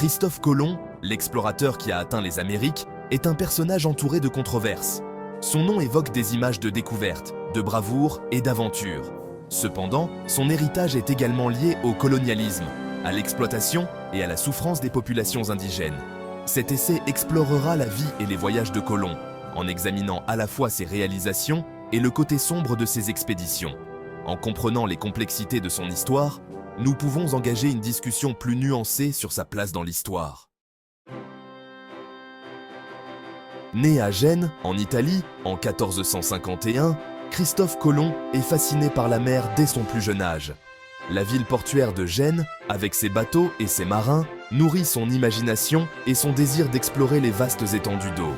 Christophe Colomb, l'explorateur qui a atteint les Amériques, est un personnage entouré de controverses. Son nom évoque des images de découverte, de bravoure et d'aventure. Cependant, son héritage est également lié au colonialisme, à l'exploitation et à la souffrance des populations indigènes. Cet essai explorera la vie et les voyages de Colomb, en examinant à la fois ses réalisations et le côté sombre de ses expéditions. En comprenant les complexités de son histoire, nous pouvons engager une discussion plus nuancée sur sa place dans l'histoire. Né à Gênes, en Italie, en 1451, Christophe Colomb est fasciné par la mer dès son plus jeune âge. La ville portuaire de Gênes, avec ses bateaux et ses marins, nourrit son imagination et son désir d'explorer les vastes étendues d'eau.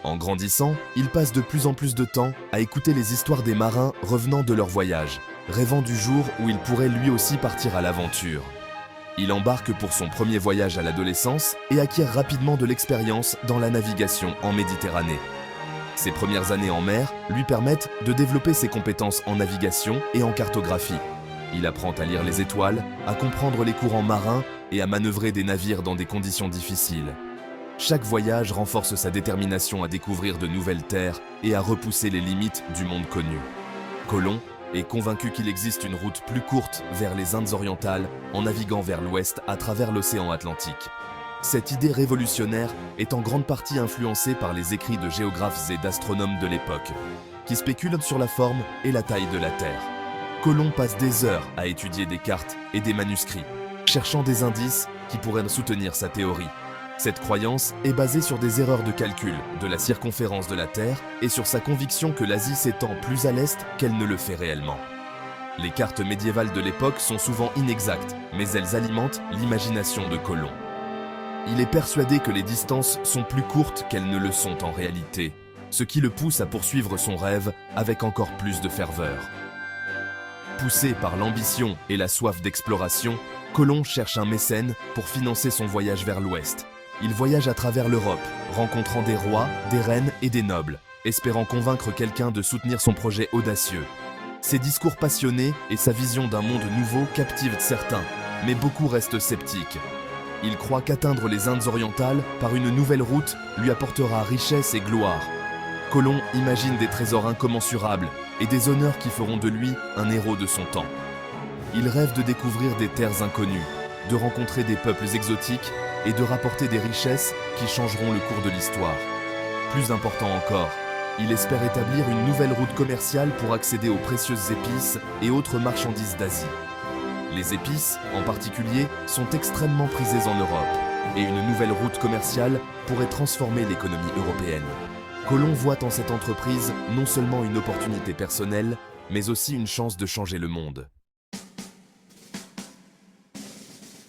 En grandissant, il passe de plus en plus de temps à écouter les histoires des marins revenant de leur voyage, rêvant du jour où il pourrait lui aussi partir à l'aventure. Il embarque pour son premier voyage à l'adolescence et acquiert rapidement de l'expérience dans la navigation en Méditerranée. Ses premières années en mer lui permettent de développer ses compétences en navigation et en cartographie. Il apprend à lire les étoiles, à comprendre les courants marins et à manœuvrer des navires dans des conditions difficiles. Chaque voyage renforce sa détermination à découvrir de nouvelles terres et à repousser les limites du monde connu. Colomb est convaincu qu'il existe une route plus courte vers les Indes orientales en naviguant vers l'ouest à travers l'océan Atlantique. Cette idée révolutionnaire est en grande partie influencée par les écrits de géographes et d'astronomes de l'époque, qui spéculent sur la forme et la taille de la Terre. Colomb passe des heures à étudier des cartes et des manuscrits, cherchant des indices qui pourraient soutenir sa théorie. Cette croyance est basée sur des erreurs de calcul de la circonférence de la Terre et sur sa conviction que l'Asie s'étend plus à l'est qu'elle ne le fait réellement. Les cartes médiévales de l'époque sont souvent inexactes, mais elles alimentent l'imagination de Colomb. Il est persuadé que les distances sont plus courtes qu'elles ne le sont en réalité, ce qui le pousse à poursuivre son rêve avec encore plus de ferveur. Poussé par l'ambition et la soif d'exploration, Colomb cherche un mécène pour financer son voyage vers l'ouest. Il voyage à travers l'Europe, rencontrant des rois, des reines et des nobles, espérant convaincre quelqu'un de soutenir son projet audacieux. Ses discours passionnés et sa vision d'un monde nouveau captivent certains, mais beaucoup restent sceptiques. Il croit qu'atteindre les Indes orientales par une nouvelle route lui apportera richesse et gloire. Colomb imagine des trésors incommensurables et des honneurs qui feront de lui un héros de son temps. Il rêve de découvrir des terres inconnues, de rencontrer des peuples exotiques et de rapporter des richesses qui changeront le cours de l'histoire. Plus important encore, il espère établir une nouvelle route commerciale pour accéder aux précieuses épices et autres marchandises d'Asie. Les épices, en particulier, sont extrêmement prisées en Europe, et une nouvelle route commerciale pourrait transformer l'économie européenne. Colomb voit en cette entreprise non seulement une opportunité personnelle, mais aussi une chance de changer le monde.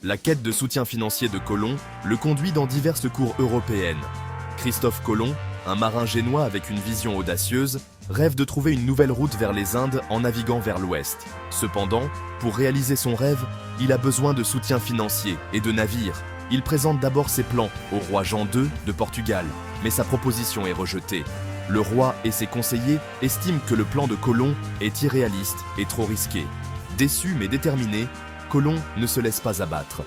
La quête de soutien financier de Colomb le conduit dans diverses cours européennes. Christophe Colomb, un marin génois avec une vision audacieuse, rêve de trouver une nouvelle route vers les Indes en naviguant vers l'ouest. Cependant, pour réaliser son rêve, il a besoin de soutien financier et de navires. Il présente d'abord ses plans au roi Jean II de Portugal, mais sa proposition est rejetée. Le roi et ses conseillers estiment que le plan de Colomb est irréaliste et trop risqué. Déçu mais déterminé, Colomb ne se laisse pas abattre.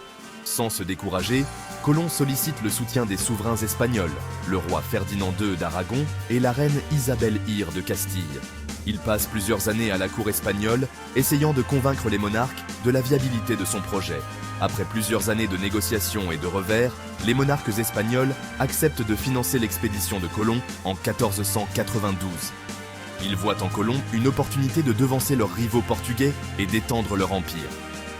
Sans se décourager, Colomb sollicite le soutien des souverains espagnols, le roi Ferdinand II d'Aragon et la reine Isabelle I de Castille. Il passe plusieurs années à la cour espagnole, essayant de convaincre les monarques de la viabilité de son projet. Après plusieurs années de négociations et de revers, les monarques espagnols acceptent de financer l'expédition de Colomb en 1492. Ils voient en Colomb une opportunité de devancer leurs rivaux portugais et d'étendre leur empire.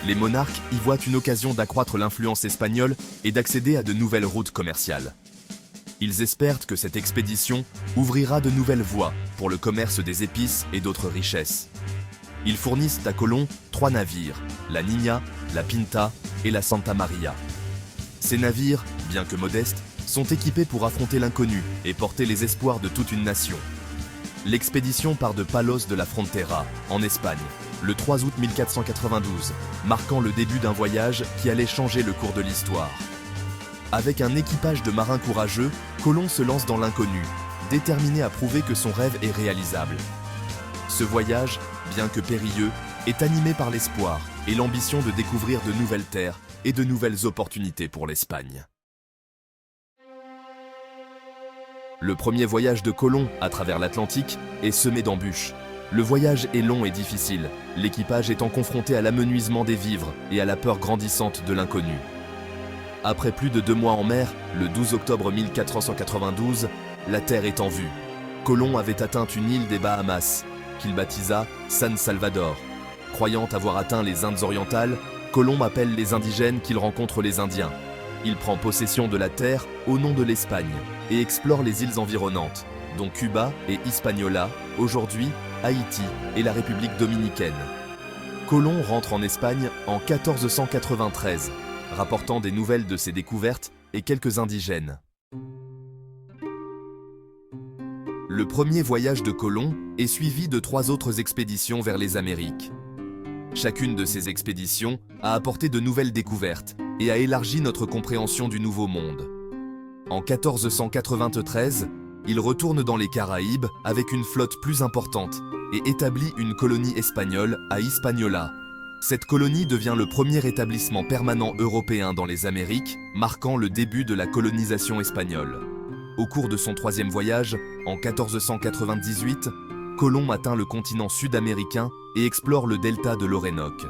Les monarques y voient une occasion d'accroître l'influence espagnole et d'accéder à de nouvelles routes commerciales. Ils espèrent que cette expédition ouvrira de nouvelles voies pour le commerce des épices et d'autres richesses. Ils fournissent à Colomb 3 navires, la Niña, la Pinta et la Santa Maria. Ces navires, bien que modestes, sont équipés pour affronter l'inconnu et porter les espoirs de toute une nation. L'expédition part de Palos de la Frontera, en Espagne, le 3 août 1492, marquant le début d'un voyage qui allait changer le cours de l'histoire. Avec un équipage de marins courageux, Colomb se lance dans l'inconnu, déterminé à prouver que son rêve est réalisable. Ce voyage, bien que périlleux, est animé par l'espoir et l'ambition de découvrir de nouvelles terres et de nouvelles opportunités pour l'Espagne. Le premier voyage de Colomb à travers l'Atlantique est semé d'embûches. Le voyage est long et difficile, l'équipage étant confronté à l'amenuisement des vivres et à la peur grandissante de l'inconnu. Après plus de 2 mois en mer, le 12 octobre 1492, la Terre est en vue. Colomb avait atteint une île des Bahamas, qu'il baptisa San Salvador. Croyant avoir atteint les Indes orientales, Colomb appelle les indigènes qu'il rencontre les Indiens. Il prend possession de la terre au nom de l'Espagne et explore les îles environnantes, dont Cuba et Hispaniola, aujourd'hui Haïti et la République dominicaine. Colomb rentre en Espagne en 1493, rapportant des nouvelles de ses découvertes et quelques indigènes. Le premier voyage de Colomb est suivi de 3 autres expéditions vers les Amériques. Chacune de ces expéditions a apporté de nouvelles découvertes et a élargi notre compréhension du Nouveau Monde. En 1493, il retourne dans les Caraïbes avec une flotte plus importante et établit une colonie espagnole à Hispaniola. Cette colonie devient le premier établissement permanent européen dans les Amériques, marquant le début de la colonisation espagnole. Au cours de son 3e voyage, en 1498, Colomb atteint le continent sud-américain et explore le delta de l'Orénoque.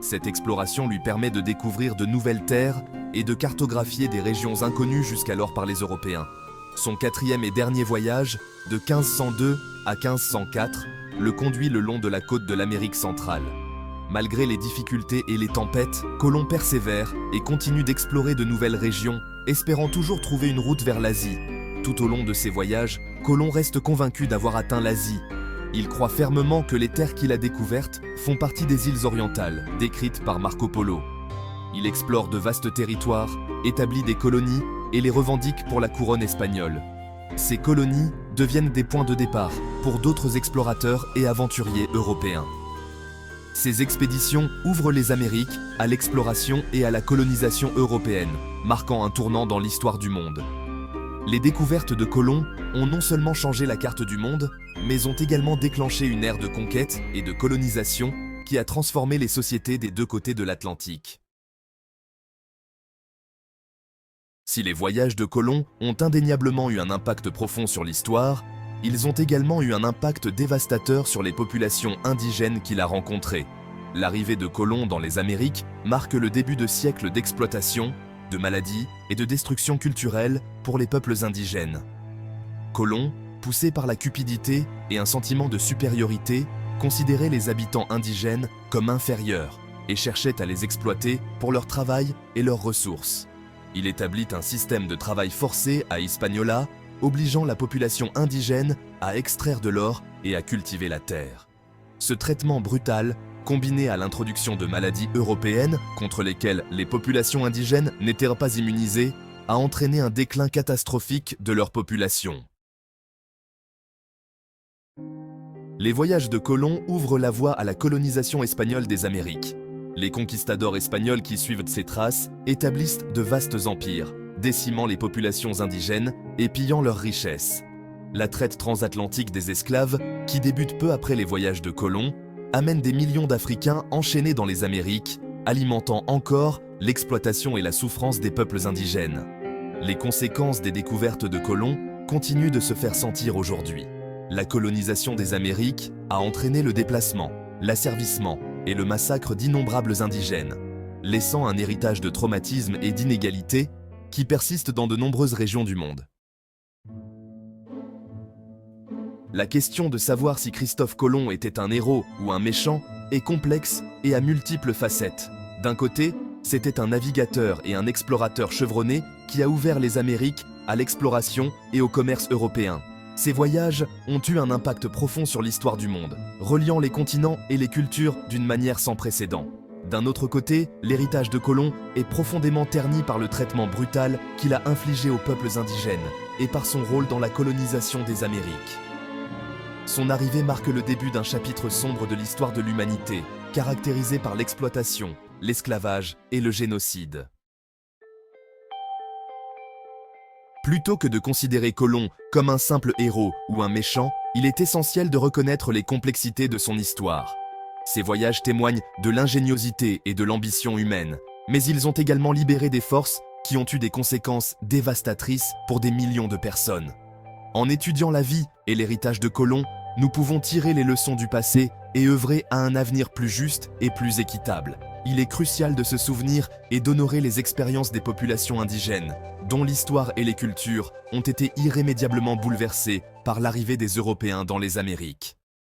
Cette exploration lui permet de découvrir de nouvelles terres et de cartographier des régions inconnues jusqu'alors par les Européens. Son 4e et dernier voyage, de 1502 à 1504, le conduit le long de la côte de l'Amérique centrale. Malgré les difficultés et les tempêtes, Colomb persévère et continue d'explorer de nouvelles régions, espérant toujours trouver une route vers l'Asie. Tout au long de ses voyages, Colomb reste convaincu d'avoir atteint l'Asie. Il croit fermement que les terres qu'il a découvertes font partie des îles orientales, décrites par Marco Polo. Il explore de vastes territoires, établit des colonies et les revendique pour la couronne espagnole. Ces colonies deviennent des points de départ pour d'autres explorateurs et aventuriers européens. Ces expéditions ouvrent les Amériques à l'exploration et à la colonisation européenne, marquant un tournant dans l'histoire du monde. Les découvertes de Colomb ont non seulement changé la carte du monde, mais ont également déclenché une ère de conquête et de colonisation qui a transformé les sociétés des 2 côtés de l'Atlantique. Si les voyages de Colomb ont indéniablement eu un impact profond sur l'histoire, ils ont également eu un impact dévastateur sur les populations indigènes qu'il a rencontrées. L'arrivée de Colomb dans les Amériques marque le début de siècles d'exploitation, de maladies et de destruction culturelle pour les peuples indigènes. Colomb, poussé par la cupidité et un sentiment de supériorité, considérait les habitants indigènes comme inférieurs et cherchait à les exploiter pour leur travail et leurs ressources. Il établit un système de travail forcé à Hispaniola, obligeant la population indigène à extraire de l'or et à cultiver la terre. Ce traitement brutal, combiné à l'introduction de maladies européennes contre lesquelles les populations indigènes n'étaient pas immunisées, a entraîné un déclin catastrophique de leur population. Les voyages de Colomb ouvrent la voie à la colonisation espagnole des Amériques. Les conquistadors espagnols qui suivent ses traces établissent de vastes empires, décimant les populations indigènes et pillant leurs richesses. La traite transatlantique des esclaves, qui débute peu après les voyages de Colomb, amène des millions d'Africains enchaînés dans les Amériques, alimentant encore l'exploitation et la souffrance des peuples indigènes. Les conséquences des découvertes de Colomb continuent de se faire sentir aujourd'hui. La colonisation des Amériques a entraîné le déplacement, l'asservissement et le massacre d'innombrables indigènes, laissant un héritage de traumatisme et d'inégalité qui persiste dans de nombreuses régions du monde. La question de savoir si Christophe Colomb était un héros ou un méchant est complexe et à multiples facettes. D'un côté, c'était un navigateur et un explorateur chevronné qui a ouvert les Amériques à l'exploration et au commerce européen. Ces voyages ont eu un impact profond sur l'histoire du monde, reliant les continents et les cultures d'une manière sans précédent. D'un autre côté, l'héritage de Colomb est profondément terni par le traitement brutal qu'il a infligé aux peuples indigènes et par son rôle dans la colonisation des Amériques. Son arrivée marque le début d'un chapitre sombre de l'histoire de l'humanité, caractérisé par l'exploitation, l'esclavage et le génocide. Plutôt que de considérer Colomb comme un simple héros ou un méchant, il est essentiel de reconnaître les complexités de son histoire. Ces voyages témoignent de l'ingéniosité et de l'ambition humaine, mais ils ont également libéré des forces qui ont eu des conséquences dévastatrices pour des millions de personnes. En étudiant la vie et l'héritage de Colomb, nous pouvons tirer les leçons du passé et œuvrer à un avenir plus juste et plus équitable. Il est crucial de se souvenir et d'honorer les expériences des populations indigènes, dont l'histoire et les cultures ont été irrémédiablement bouleversées par l'arrivée des Européens dans les Amériques.